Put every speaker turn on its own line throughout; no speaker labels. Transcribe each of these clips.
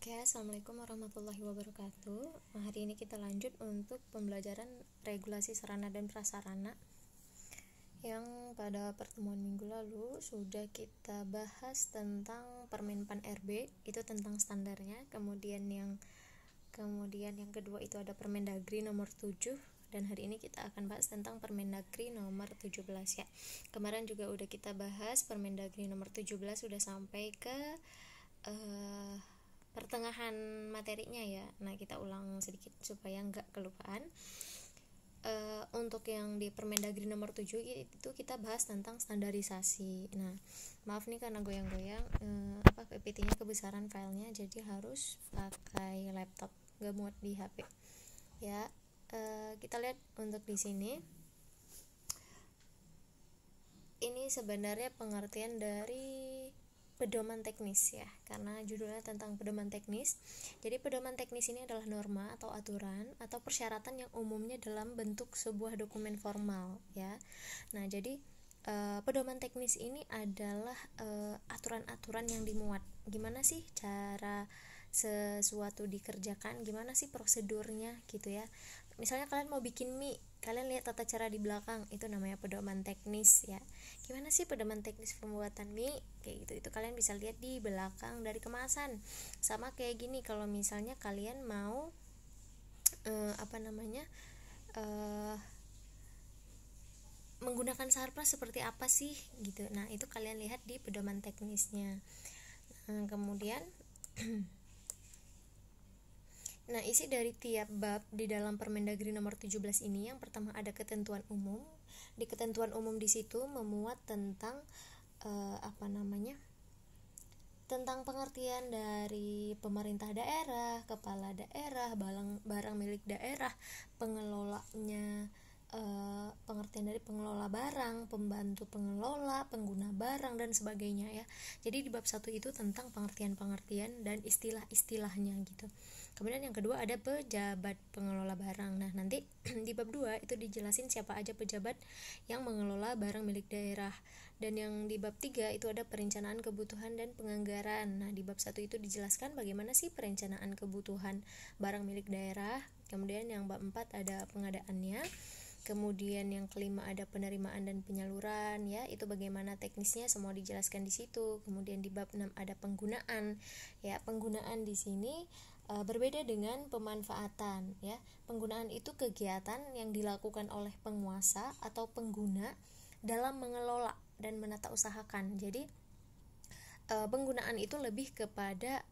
Oke, assalamualaikum warahmatullahi wabarakatuh. Hari ini kita lanjut untuk pembelajaran regulasi sarana dan prasarana yang pada pertemuan minggu lalu sudah kita bahas tentang Permenpan RB, itu tentang standarnya. Kemudian yang kedua itu ada Permendagri nomor 7, dan hari ini kita akan bahas tentang Permendagri nomor 17 ya. Kemarin juga udah kita bahas Permendagri nomor 17, sudah sampai ke pertengahan materinya ya. Nah, kita ulang sedikit supaya nggak kelupaan. Untuk yang di Permendagri nomor 7 itu kita bahas tentang standarisasi. Nah, maaf nih karena goyang-goyang PPT-nya kebesaran filenya, jadi harus pakai laptop, nggak muat di HP ya. Kita lihat untuk di sini. Ini sebenarnya pengertian dari pedoman teknis ya, karena judulnya tentang pedoman teknis. Jadi pedoman teknis ini adalah norma atau aturan atau persyaratan yang umumnya dalam bentuk sebuah dokumen formal ya. Nah, jadi pedoman teknis ini adalah aturan-aturan yang dimuat. Gimana sih cara sesuatu dikerjakan, gimana sih prosedurnya gitu ya. Misalnya kalian mau bikin mie, kalian lihat tata cara di belakang, itu namanya pedoman teknis ya. Gimana sih pedoman teknis pembuatan mie kayak gitu, itu kalian bisa lihat di belakang dari kemasan. Sama kayak gini, kalau misalnya kalian mau menggunakan sarpras seperti apa sih gitu. Nah, itu kalian lihat di pedoman teknisnya. Kemudian nah, isi dari tiap bab di dalam Permendagri nomor 17 ini, yang pertama ada ketentuan umum. Di ketentuan umum di situ memuat tentang tentang pengertian dari pemerintah daerah, kepala daerah, barang milik daerah, pengelolanya, pengertian dari pengelola barang, pembantu pengelola, pengguna barang, dan sebagainya ya. Jadi di bab 1 itu tentang pengertian-pengertian dan istilah-istilahnya gitu. Kemudian yang kedua ada pejabat pengelola barang. Nah, nanti di bab 2 itu dijelasin siapa aja pejabat yang mengelola barang milik daerah. Dan yang di bab 3 itu ada perencanaan kebutuhan dan penganggaran. Nah, di bab 1 itu dijelaskan bagaimana sih perencanaan kebutuhan barang milik daerah. Kemudian yang bab 4 ada pengadaannya. Kemudian yang kelima ada penerimaan dan penyaluran ya, itu bagaimana teknisnya semua dijelaskan di situ. Kemudian di bab 6 ada penggunaan. Ya, penggunaan di sini berbeda dengan pemanfaatan ya. Penggunaan itu kegiatan yang dilakukan oleh penguasa atau pengguna dalam mengelola dan menata usahakan. Jadi penggunaan itu lebih kepada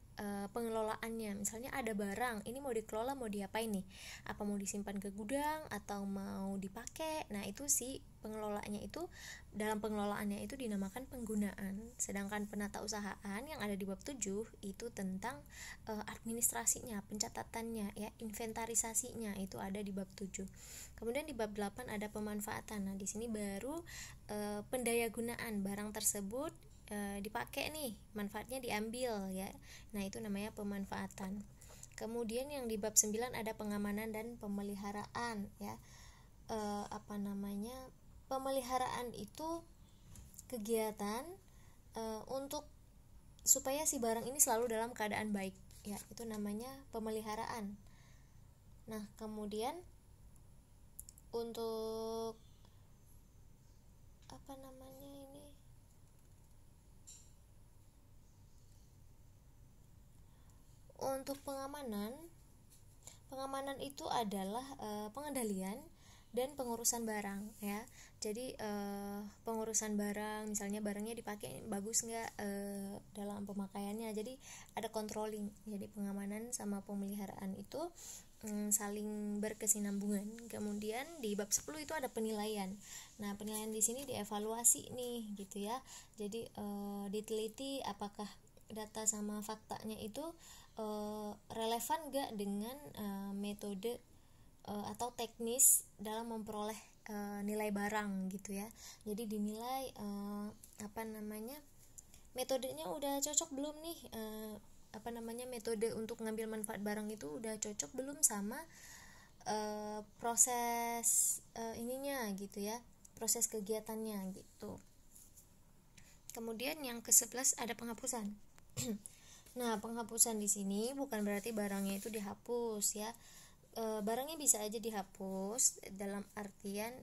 pengelolaannya. Misalnya ada barang, ini mau dikelola, mau diapain nih? Apa mau disimpan ke gudang atau mau dipakai? Nah, itu sih pengelolaannya itu, dalam pengelolaannya itu dinamakan penggunaan. Sedangkan penata usahaan yang ada di bab 7 itu tentang administrasinya, pencatatannya ya, inventarisasinya itu ada di bab 7. Kemudian di bab 8 ada pemanfaatan. Nah, di sini baru pendayagunaan barang tersebut dipakai nih, manfaatnya diambil ya. Nah, itu namanya pemanfaatan. Kemudian yang di bab 9 ada pengamanan dan pemeliharaan ya. Pemeliharaan itu kegiatan untuk supaya si barang ini selalu dalam keadaan baik ya, itu namanya pemeliharaan. Nah, kemudian untuk untuk pengamanan itu adalah pengendalian dan pengurusan barang ya. Jadi pengurusan barang, misalnya barangnya dipakai bagus nggak dalam pemakaiannya, jadi ada controlling. Jadi pengamanan sama pemeliharaan itu saling berkesinambungan. Kemudian di bab 10 itu ada penilaian. Nah, penilaian di sini dievaluasi nih gitu ya. Jadi diteliti apakah data sama faktanya itu relevan gak dengan metode atau teknis dalam memperoleh nilai barang gitu ya. Jadi dinilai metodenya udah cocok belum nih, metode untuk ngambil manfaat barang itu udah cocok belum sama proses ininya gitu ya, proses kegiatannya gitu. Kemudian yang ke-11 ada penghapusan. Nah, penghapusan di sini bukan berarti barangnya itu dihapus ya. Barangnya bisa aja dihapus dalam artian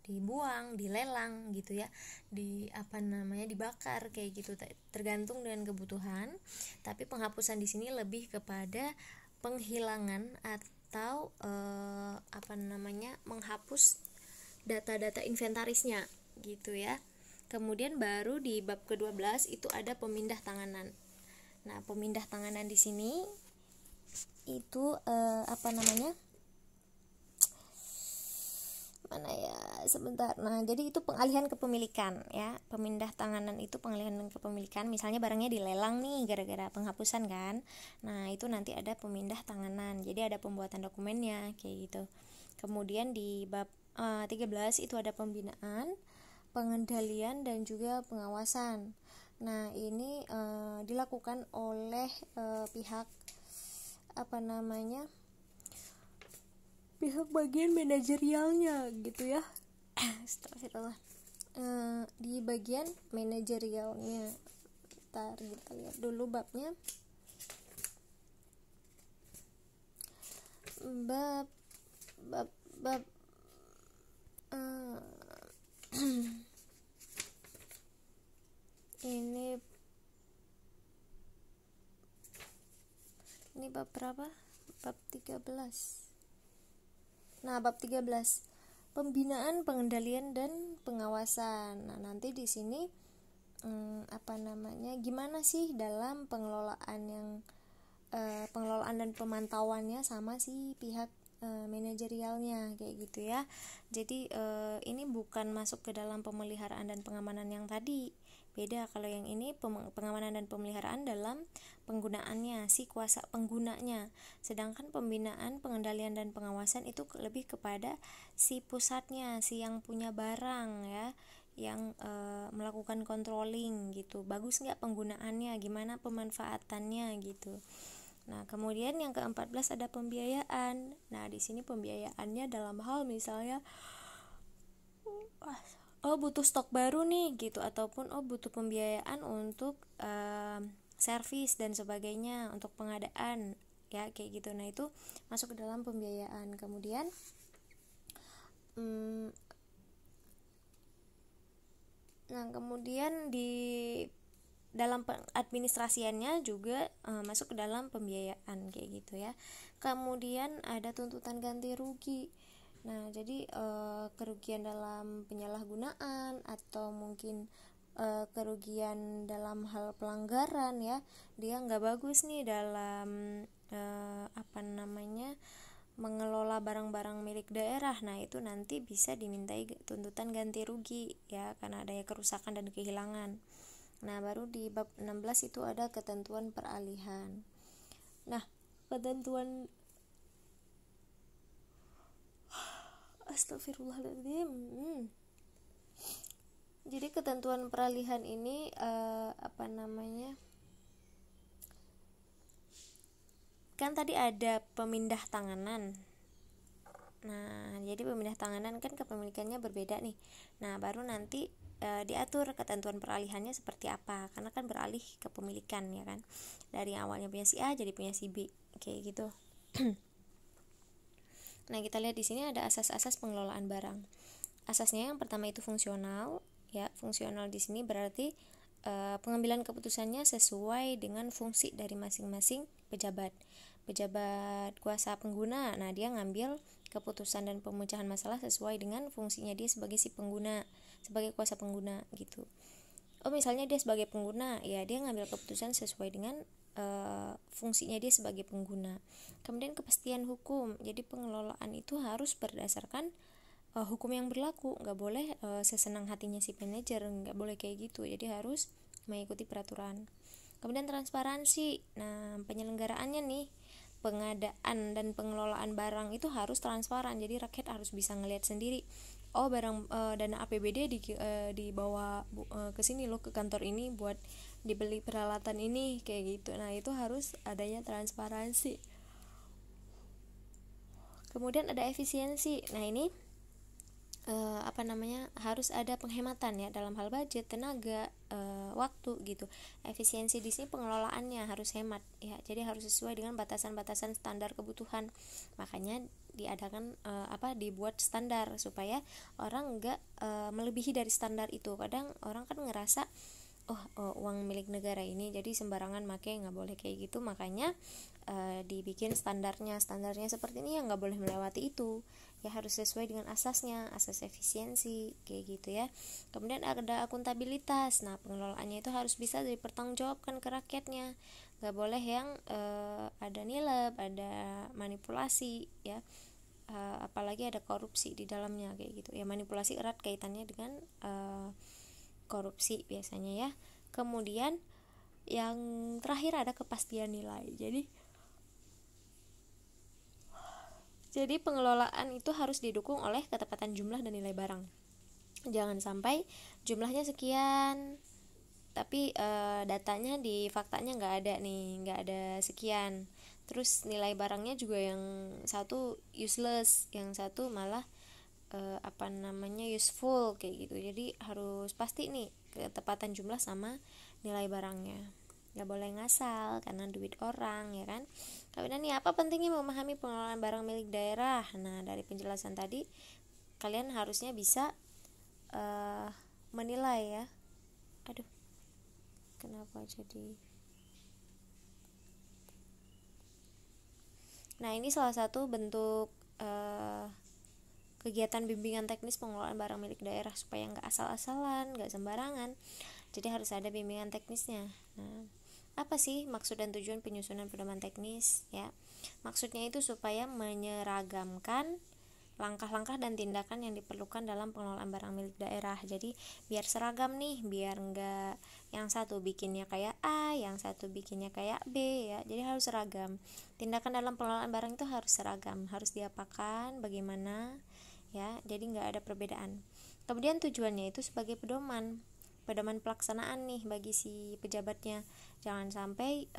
dibuang, dilelang gitu ya, dibakar kayak gitu, tergantung dengan kebutuhan. Tapi penghapusan di sini lebih kepada penghilangan atau menghapus data-data inventarisnya gitu ya. Kemudian baru di bab ke-12 itu ada pemindah tanganan. Nah, pemindah tanganan di sini itu mana ya, sebentar. Nah, jadi itu pengalihan kepemilikan ya. Pemindah tanganan itu pengalihan kepemilikan. Misalnya barangnya dilelang nih gara-gara penghapusan kan. Nah, itu nanti ada pemindah tanganan. Jadi ada pembuatan dokumennya kayak gitu. Kemudian di bab 13 itu ada pembinaan, pengendalian dan juga pengawasan. Nah, ini dilakukan oleh pihak pihak bagian manajerialnya gitu ya. Astagfirullah. Di bagian manajerialnya. Ntar kita lihat dulu babnya. Bab ini bab berapa? Bab 13. Nah, bab 13 pembinaan, pengendalian dan pengawasan. Nah, nanti di sini gimana sih dalam pengelolaan dan pemantauannya sama si pihak manajerialnya kayak gitu ya. Jadi ini bukan masuk ke dalam pemeliharaan dan pengamanan yang tadi. Beda, kalau yang ini pengamanan dan pemeliharaan dalam penggunaannya, si kuasa penggunanya. Sedangkan pembinaan, pengendalian dan pengawasan itu lebih kepada si pusatnya, si yang punya barang ya, yang melakukan controlling gitu. Bagus nggak penggunaannya, gimana pemanfaatannya gitu. Nah, kemudian yang ke-14 ada pembiayaan. Nah, di sini pembiayaannya dalam hal misalnya butuh stok baru nih gitu, ataupun butuh pembiayaan untuk servis dan sebagainya, untuk pengadaan ya kayak gitu. Nah, itu masuk ke dalam pembiayaan. Kemudian kemudian di dalam administrasiannya juga masuk ke dalam pembiayaan kayak gitu ya. Kemudian ada tuntutan ganti rugi. Nah, jadi kerugian dalam penyalahgunaan atau mungkin kerugian dalam hal pelanggaran ya, dia nggak bagus nih dalam mengelola barang-barang milik daerah. Nah, itu nanti bisa dimintai tuntutan ganti rugi ya, karena adanya kerusakan dan kehilangan. Nah, baru di bab 16 itu ada ketentuan peralihan. Nah, ketentuan Astagfirullahaladzim. Jadi ketentuan peralihan ini kan tadi ada pemindah tanganan. Nah, jadi pemindah tanganan kan kepemilikannya berbeda nih. Nah, baru nanti diatur ketentuan peralihannya seperti apa, karena kan beralih kepemilikan ya kan, dari awalnya punya si A jadi punya si B kayak gitu. Nah, kita lihat di sini ada asas-asas pengelolaan barang. Asasnya yang pertama itu fungsional ya. Fungsional di sini berarti pengambilan keputusannya sesuai dengan fungsi dari masing-masing pejabat kuasa pengguna. Nah, dia ngambil keputusan dan pemecahan masalah sesuai dengan fungsinya dia sebagai si pengguna, sebagai kuasa pengguna gitu. Misalnya dia sebagai pengguna, ya dia ngambil keputusan sesuai dengan fungsinya dia sebagai pengguna. Kemudian kepastian hukum. Jadi pengelolaan itu harus berdasarkan hukum yang berlaku, nggak boleh sesenang hatinya si manajer, nggak boleh kayak gitu. Jadi harus mengikuti peraturan. Kemudian transparansi. Nah, penyelenggaraannya nih, pengadaan dan pengelolaan barang itu harus transparan. Jadi rakyat harus bisa ngelihat sendiri. Barang dana APBD dibawa ke sini loh, ke kantor ini buat dibeli peralatan ini kayak gitu. Nah, itu harus adanya transparansi. Kemudian ada efisiensi. Nah, ini harus ada penghematan ya dalam hal budget, tenaga waktu gitu. Efisiensi di sini pengelolaannya harus hemat ya, jadi harus sesuai dengan batasan-batasan standar kebutuhan. Makanya dibuat standar supaya orang enggak melebihi dari standar itu. Kadang orang kan ngerasa uang milik negara ini jadi sembarangan make, nggak boleh kayak gitu. Makanya dibikin standarnya seperti ini, ya nggak boleh melewati itu ya, harus sesuai dengan asasnya, asas efisiensi kayak gitu ya. Kemudian ada akuntabilitas. Nah, pengelolaannya itu harus bisa dipertanggungjawabkan ke rakyatnya, nggak boleh yang ada nilai, ada manipulasi ya, apalagi ada korupsi di dalamnya kayak gitu ya. Manipulasi erat kaitannya dengan korupsi biasanya ya. Kemudian yang terakhir ada kepastian nilai. Jadi pengelolaan itu harus didukung oleh ketepatan jumlah dan nilai barang. Jangan sampai jumlahnya sekian tapi datanya di faktanya nggak ada sekian. Terus nilai barangnya juga yang satu useless, yang satu malah useful kayak gitu. Jadi harus pasti nih ketepatan jumlah sama nilai barangnya, nggak boleh ngasal karena duit orang ya kan. Kemudian nih, apa pentingnya memahami pengelolaan barang milik daerah? Nah, dari penjelasan tadi kalian harusnya bisa menilai ya. Aduh, kenapa jadi. Nah, ini salah satu bentuk kegiatan bimbingan teknis pengelolaan barang milik daerah supaya nggak asal-asalan, nggak sembarangan. Jadi harus ada bimbingan teknisnya. Nah, apa sih maksud dan tujuan penyusunan pedoman teknis ya? Maksudnya itu supaya menyeragamkan langkah-langkah dan tindakan yang diperlukan dalam pengelolaan barang milik daerah. Jadi biar seragam nih, biar enggak yang satu bikinnya kayak A, yang satu bikinnya kayak B ya. Jadi harus seragam. Tindakan dalam pengelolaan barang itu harus seragam, harus diapakan, bagaimana ya. Jadi enggak ada perbedaan. Kemudian tujuannya itu sebagai pedoman pelaksanaan nih bagi si pejabatnya. Jangan sampai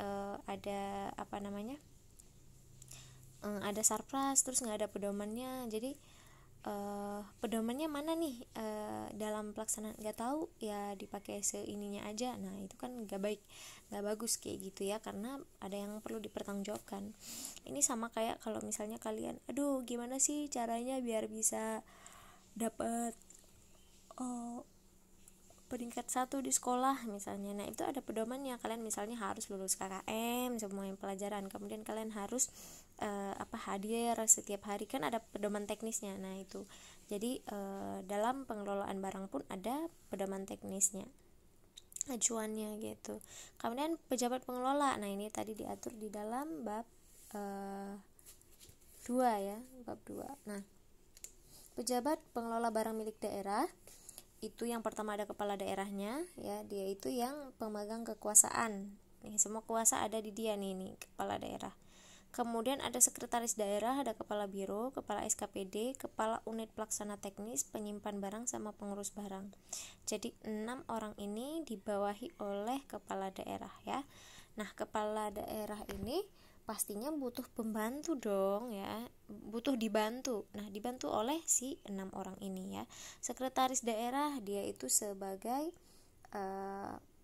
ada ada surplus terus nggak ada pedomannya. Jadi pedomannya mana nih dalam pelaksanaan, nggak tahu ya, dipakai seininya aja. Nah, itu kan nggak baik, nggak bagus kayak gitu ya, karena ada yang perlu dipertanggungjawabkan. Ini sama kayak kalau misalnya kalian, aduh gimana sih caranya biar bisa dapat peringkat 1 di sekolah misalnya. Nah, itu ada pedomannya. Kalian misalnya harus lulus KKM semua yang pelajaran, kemudian kalian harus hadir setiap hari, kan ada pedoman teknisnya. Nah, itu jadi dalam pengelolaan barang pun ada pedoman teknisnya, acuannya gitu. Kemudian pejabat pengelola. Nah, ini tadi diatur di dalam bab 2 ya, bab 2. Nah, pejabat pengelola barang milik daerah itu yang pertama ada kepala daerahnya ya, dia itu yang pemegang kekuasaan nih, semua kuasa ada di dia nih kepala daerah. Kemudian ada sekretaris daerah, ada kepala biro, kepala SKPD, kepala unit pelaksana teknis, penyimpan barang sama pengurus barang. Jadi 6 orang ini dibawahi oleh kepala daerah ya. Nah, kepala daerah ini pastinya butuh pembantu dong ya, butuh dibantu. Nah, dibantu oleh si 6 orang ini ya. Sekretaris daerah dia itu sebagai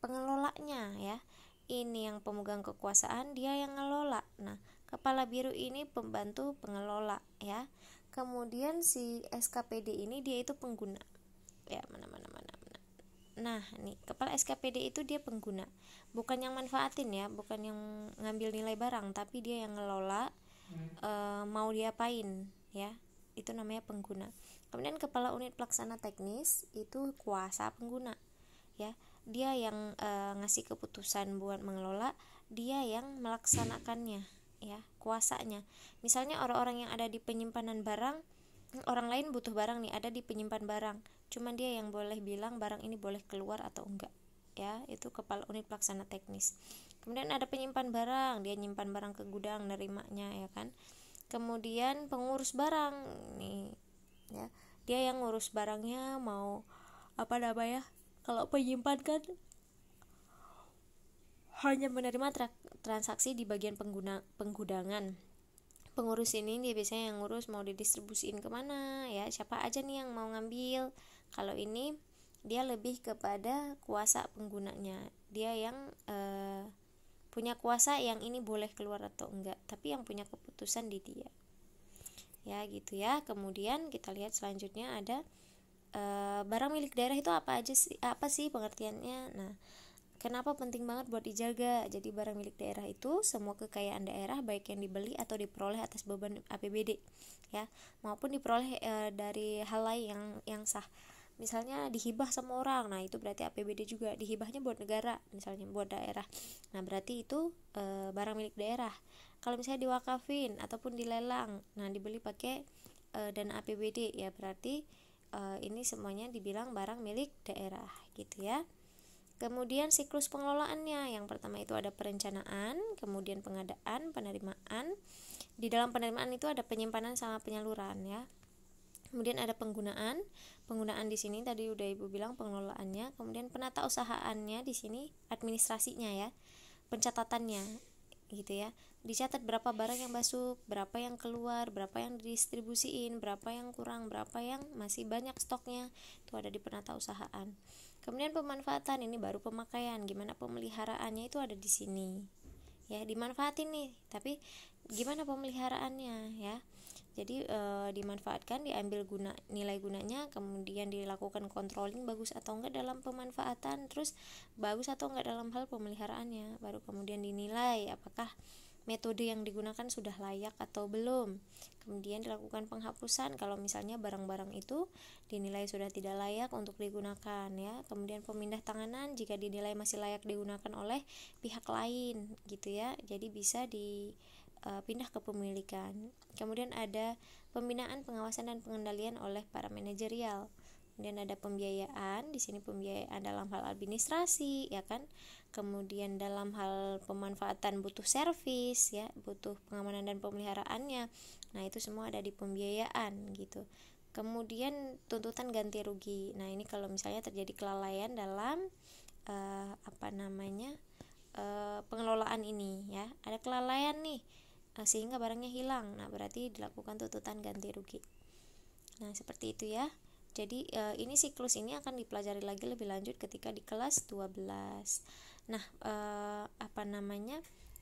pengelolanya ya, ini yang pemegang kekuasaan, dia yang ngelola. Nah, kepala biro ini pembantu pengelola ya. Kemudian si SKPD ini dia itu pengguna ya, mana. Nah, nih kepala SKPD itu dia pengguna, bukan yang manfaatin ya, bukan yang ngambil nilai barang, tapi dia yang ngelola mau diapain ya, itu namanya pengguna. Kemudian kepala unit pelaksana teknis itu kuasa pengguna ya, dia yang ngasih keputusan buat mengelola, dia yang melaksanakannya ya, kuasanya. Misalnya orang-orang yang ada di penyimpanan barang, orang lain butuh barang nih, ada di penyimpan barang, cuman dia yang boleh bilang barang ini boleh keluar atau enggak ya, itu kepala unit pelaksana teknis. Kemudian ada penyimpan barang, dia nyimpan barang ke gudang, nerimanya ya kan. Kemudian pengurus barang nih ya, dia yang ngurus barangnya, mau kalau penyimpan kan hanya menerima transaksi di bagian penggudangan. Pengurus ini dia biasanya yang ngurus mau didistribusiin kemana ya, siapa aja nih yang mau ngambil. Kalau ini dia lebih kepada kuasa penggunanya, dia yang punya kuasa yang ini boleh keluar atau enggak, tapi yang punya keputusan di dia, ya gitu ya. Kemudian kita lihat selanjutnya ada barang milik daerah itu apa sih pengertiannya. Nah, kenapa penting banget buat dijaga? Jadi barang milik daerah itu semua kekayaan daerah, baik yang dibeli atau diperoleh atas beban APBD, ya, maupun diperoleh dari hal lain yang sah. Misalnya dihibah sama orang, nah itu berarti APBD juga. Dihibahnya buat negara, misalnya buat daerah, nah berarti itu barang milik daerah. Kalau misalnya diwakafin ataupun dilelang, nah dibeli pakai dana APBD, ya berarti ini semuanya dibilang barang milik daerah, gitu ya. Kemudian siklus pengelolaannya, yang pertama itu ada perencanaan, kemudian pengadaan, penerimaan. Di dalam penerimaan itu ada penyimpanan sama penyaluran, ya. Kemudian ada penggunaan di sini tadi udah Ibu bilang pengelolaannya. Kemudian penata usahaannya di sini administrasinya, ya, pencatatannya, gitu ya. Dicatat berapa barang yang masuk, berapa yang keluar, berapa yang didistribusiin, berapa yang kurang, berapa yang masih banyak stoknya, itu ada di penata usahaan. Kemudian pemanfaatan, ini baru pemakaian, gimana pemeliharaannya itu ada di sini, ya, dimanfaatin nih, tapi gimana pemeliharaannya, ya. Jadi dimanfaatkan, diambil nilai gunanya, kemudian dilakukan controlling bagus atau enggak dalam pemanfaatan, terus bagus atau enggak dalam hal pemeliharaannya, baru kemudian dinilai apakah metode yang digunakan sudah layak atau belum. Kemudian dilakukan penghapusan kalau misalnya barang-barang itu dinilai sudah tidak layak untuk digunakan, ya. Kemudian pemindah tanganan jika dinilai masih layak digunakan oleh pihak lain, gitu ya. Jadi bisa dipindah ke pemilikan. Kemudian ada pembinaan, pengawasan dan pengendalian oleh para manajerial. Kemudian ada pembiayaan, di sini pembiayaan dalam hal administrasi, ya kan. Kemudian dalam hal pemanfaatan butuh servis, ya, butuh pengamanan dan pemeliharaannya. Nah, itu semua ada di pembiayaan, gitu. Kemudian tuntutan ganti rugi. Nah, ini kalau misalnya terjadi kelalaian dalam pengelolaan ini, ya. Ada kelalaian nih sehingga barangnya hilang. Nah, berarti dilakukan tuntutan ganti rugi. Nah, seperti itu ya. Jadi ini siklus ini akan dipelajari lagi lebih lanjut ketika di kelas 12. Nah,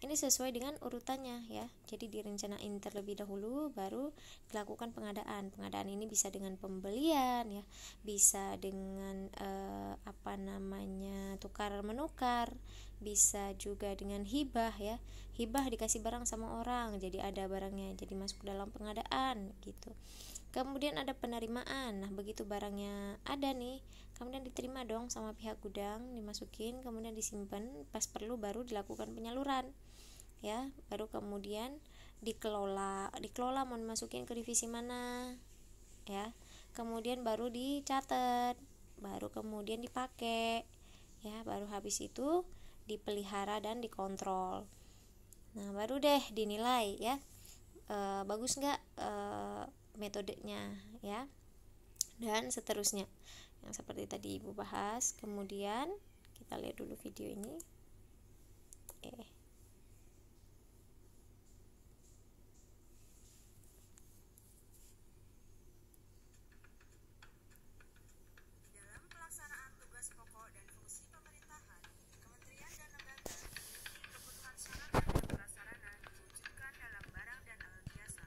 ini sesuai dengan urutannya, ya. Jadi direncanain terlebih dahulu, baru dilakukan pengadaan. Pengadaan ini bisa dengan pembelian, ya, bisa dengan tukar menukar, bisa juga dengan hibah, ya. Hibah dikasih barang sama orang, jadi ada barangnya, jadi masuk dalam pengadaan, gitu. Kemudian ada penerimaan. Nah, begitu barangnya ada nih, kemudian diterima dong sama pihak gudang, dimasukin, kemudian disimpan, pas perlu baru dilakukan penyaluran, ya. Baru kemudian dikelola mau dimasukin ke divisi mana, ya. Kemudian baru dicatat, baru kemudian dipakai, ya. Baru habis itu dipelihara dan dikontrol. Nah, baru deh dinilai, ya, bagus nggak metodenya, ya, dan seterusnya yang seperti tadi Ibu bahas. Kemudian kita lihat dulu video ini.
Dalam pelaksanaan tugas pokok dan fungsi pemerintahan, kementerian dan lembaga kebutuhan sarana dan prasarana diwujudkan dalam barang dan alat jasa.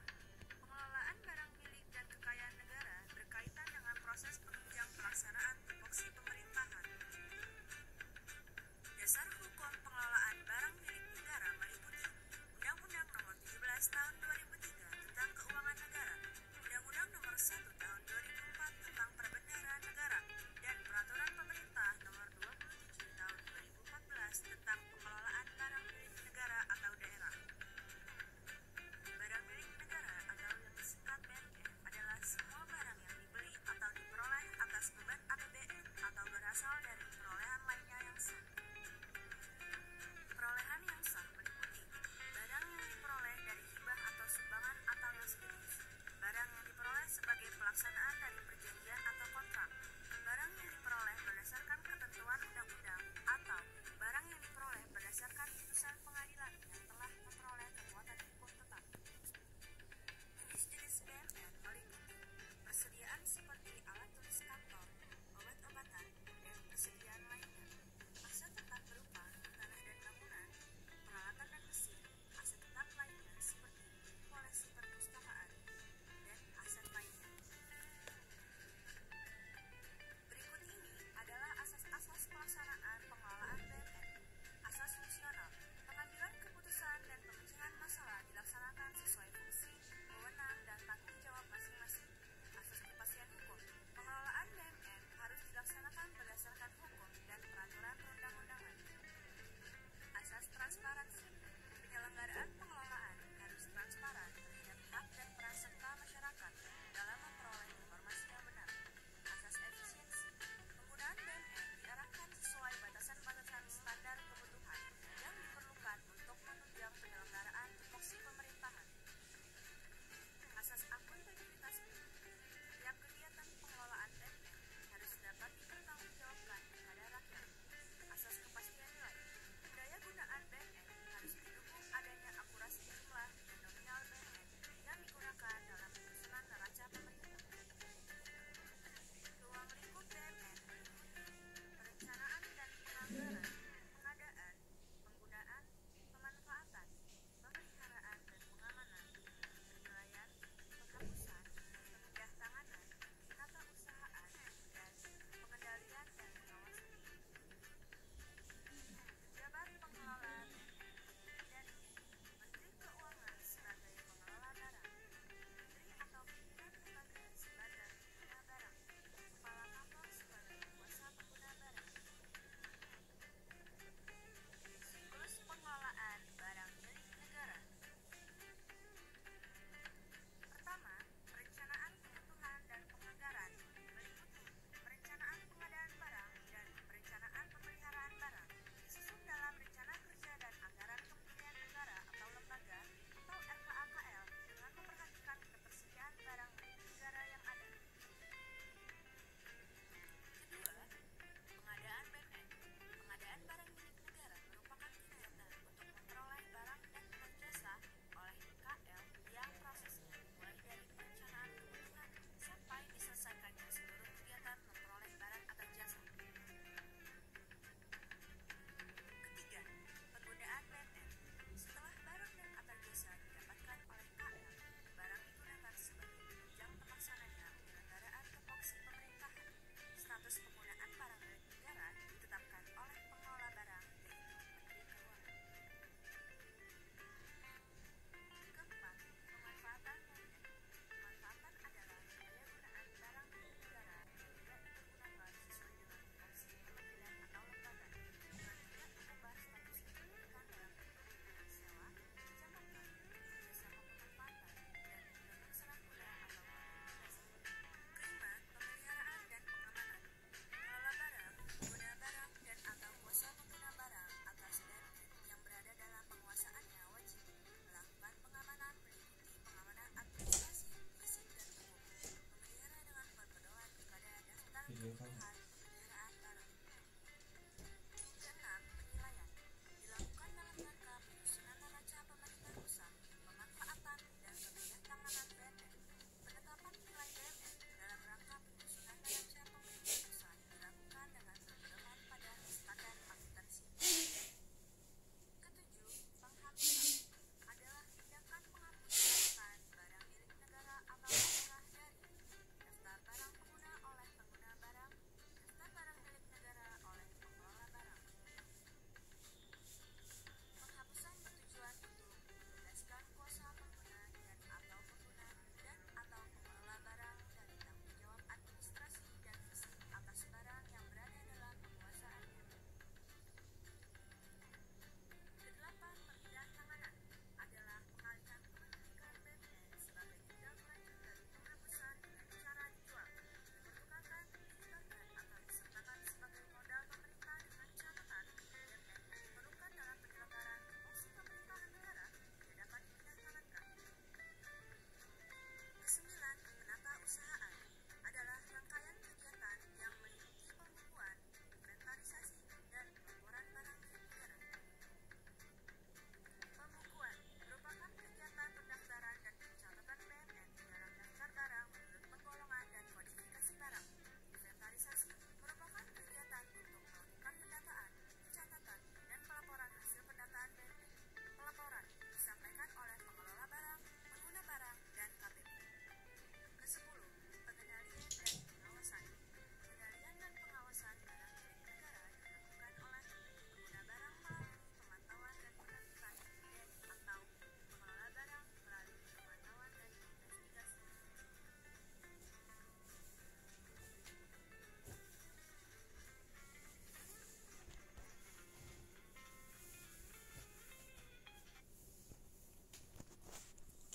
Pengelolaan barang milik dan kekayaan negara berkaitan dengan proses penunjang pelaksanaan tupoksi pemerintahan. Dasar hukum pengelolaan barang milik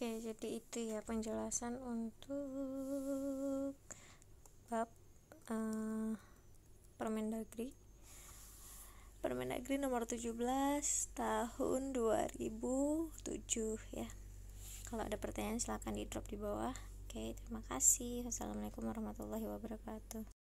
Oke, jadi itu ya penjelasan untuk bab Permendagri nomor 17 tahun 2007 ya. Kalau ada pertanyaan silahkan di drop di bawah. Oke, terima kasih. Wassalamualaikum warahmatullahi wabarakatuh.